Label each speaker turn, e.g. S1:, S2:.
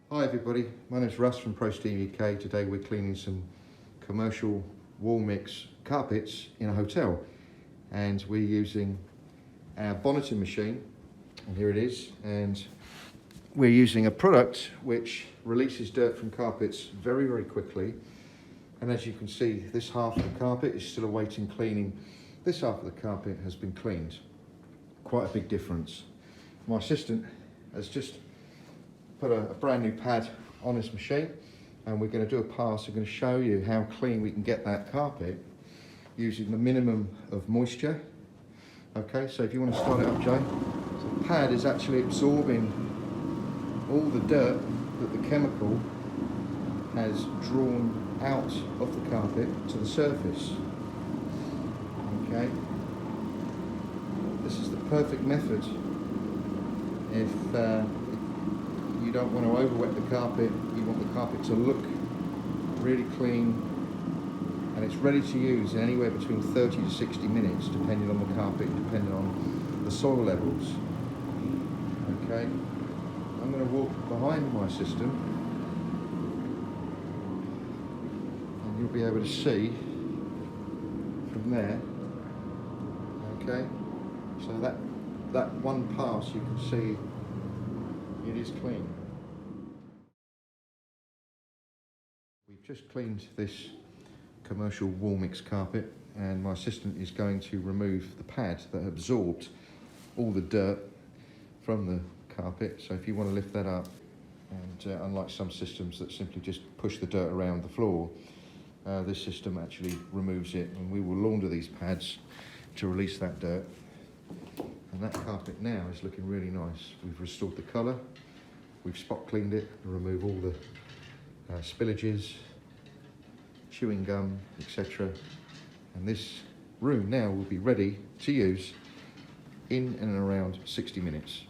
S1: Hi everybody, my name is Russ from ProSteamUK. Today we're cleaning some commercial wall mix carpets in a hotel, and we're using our bonneting machine, and here it is, and we're using a product which releases dirt from carpets very quickly. And as you can see, this half of the carpet is still awaiting cleaning. This half of the carpet has been cleaned. Quite a big difference. My assistant has just put a brand new pad on this machine, and we're going to do a pass. We're going to show you how clean we can get that carpet using the minimum of moisture. Okay, so if you want to start it up, Jane. So the pad is actually absorbing all the dirt that the chemical has drawn out of the carpet to the surface. Okay, this is the perfect method if you don't want to overwet the carpet. You want the carpet to look really clean, and it's ready to use in anywhere between 30 to 60 minutes depending on the carpet, depending on the soil levels. Okay, I'm going to walk behind my system and you'll be able to see from there. Okay, so that one pass, you can see it is clean. We've just cleaned this commercial wall mix carpet, and my assistant is going to remove the pad that absorbed all the dirt from the carpet. So if you want to lift that up, and unlike some systems that simply just push the dirt around the floor, this system actually removes it, and we will launder these pads to release that dirt. And that carpet now is looking really nice. We've restored the colour, we've spot cleaned it and removed all the spillages, chewing gum, etc. And this room now will be ready to use in and around 60 minutes.